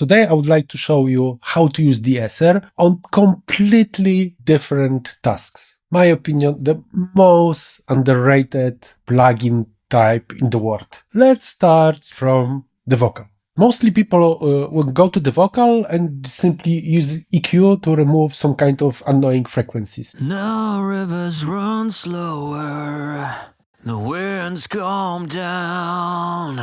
Today I would like to show you how to use DE-ESSER on completely different tasks. My opinion, the most underrated plugin type in the world. Let's start from the vocal. Mostly people will go to the vocal and simply use EQ to remove some kind of annoying frequencies. The rivers run slower, the winds calm down.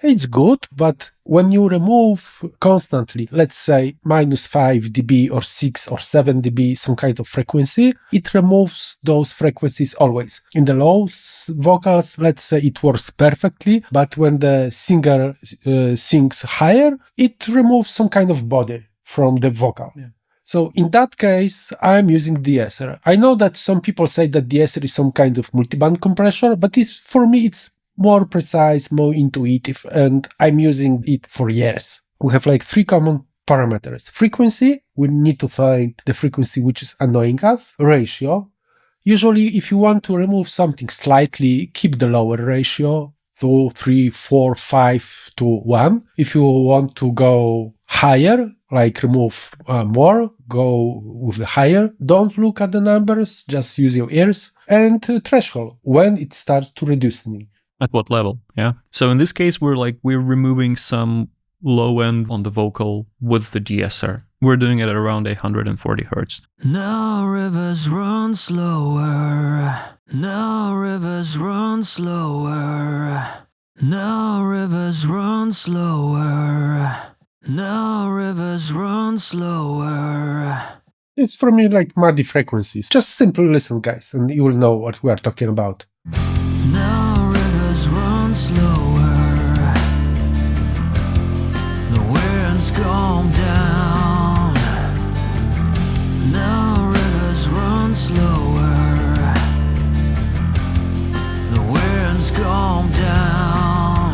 It's good, but when you remove constantly, let's say -5 dB or 6 or 7 dB, some kind of frequency, it removes those frequencies always. In the low vocals, let's say it works perfectly, but when the singer sings higher, it removes some kind of body from the vocal. Yeah. So in that case, I'm using DE-ESSER. I know that some people say that DE-ESSER is some kind of multiband compressor, but for me it's more precise, more intuitive, and I'm using it for years. We have like 3 common parameters. Frequency, we need to find the frequency which is annoying us. Ratio, usually if you want to remove something slightly, keep the lower ratio, 2, 3, 4, 5 to 1. If you want to go higher, like remove more, go with the higher. Don't look at the numbers, just use your ears. And threshold, when it starts to reduce me. At what level? Yeah. So in this case, we're removing some low end on the vocal with the DE-ESSER. We're doing it at around 140 Hertz. The rivers run slower. The rivers run slower. The rivers run slower. The rivers run slower. It's for me like muddy frequencies. Just simply listen, guys, and you will know what we are talking about. Run slower, the winds calm down, the rivers run slower, the winds calm down.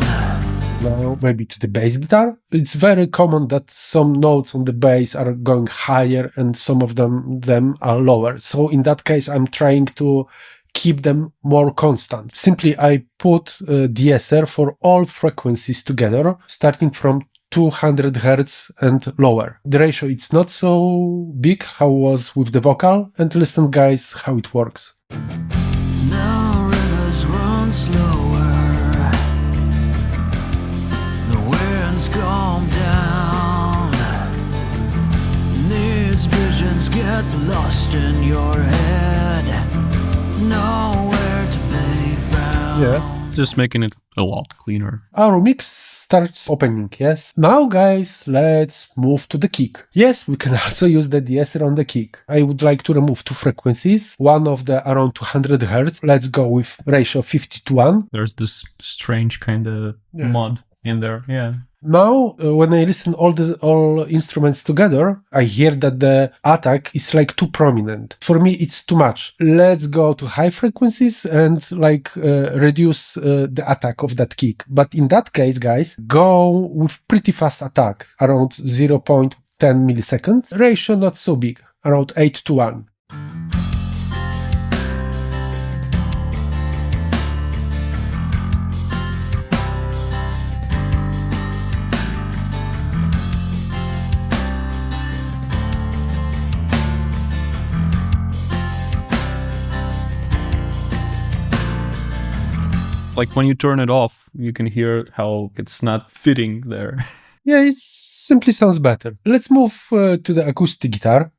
Now maybe to the bass guitar. It's very common that some notes on the bass are going higher and some of them are lower. So in that case, I'm trying to keep them more constant. Simply, I put DE-ESSER for all frequencies together, starting from 200 Hertz and lower. The ratio it's not so big how it was with the vocal, and listen, guys, how it works. The rivers run slower, the winds calm down, these visions get lost in your head. Nowhere to be found. Yeah. Just making it a lot cleaner. Our mix starts opening, yes? Now, guys, let's move to the kick. Yes, we can also use the DE-ESSER on the kick. I would like to remove 2 frequencies, one of the around 200 Hertz. Let's go with ratio 50 to 1. There's this strange kind of mod in there, yeah. Now, when I listen all instruments together, I hear that the attack is like too prominent. For me, it's too much. Let's go to high frequencies and like reduce the attack of that kick. But in that case, guys, go with pretty fast attack, around 0.10 milliseconds. Ratio not so big, around 8 to 1. Like when you turn it off, you can hear how it's not fitting there. Yeah, it simply sounds better. Let's move to the acoustic guitar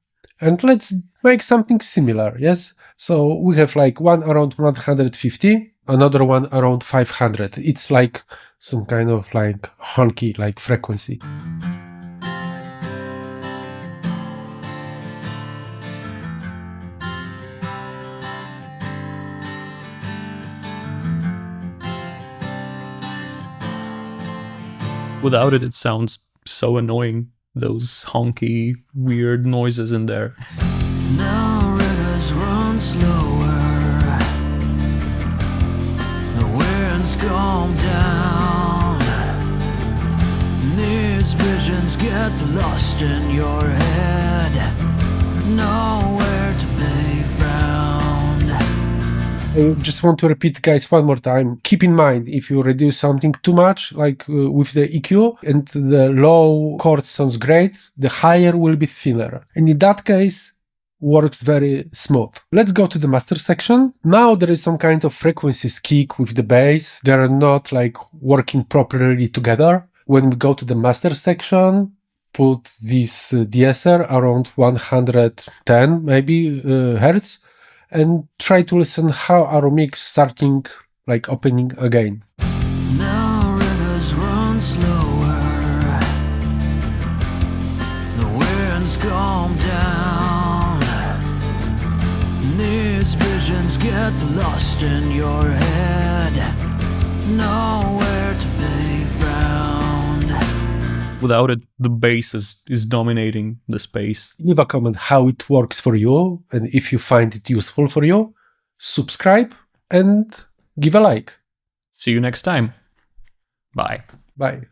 and let's make something similar, yes? So we have like one around 150, another one around 500. It's like some kind of like honky like frequency. Without it, it sounds so annoying. Those honky, weird noises in there. The rivers run slower, the winds calm down, these visions get lost in your head, nowhere to be found. I just want to repeat, guys, one more time. Keep in mind, if you reduce something too much, like with the EQ, and the low chord sounds great, the higher will be thinner. And in that case, works very smooth. Let's go to the master section. Now there is some kind of frequencies kick with the bass. They are not like working properly together. When we go to the master section, put this DE-ESSER around 110 maybe Hertz, and try to listen how our mix starting like opening again. Now rivers run slower, the wind's calm down, these visions get lost in your head, nowhere to be found. Without it, the bass is dominating the space. Leave a comment how it works for you, and if you find it useful for you, subscribe and give a like. See you next time. Bye. Bye.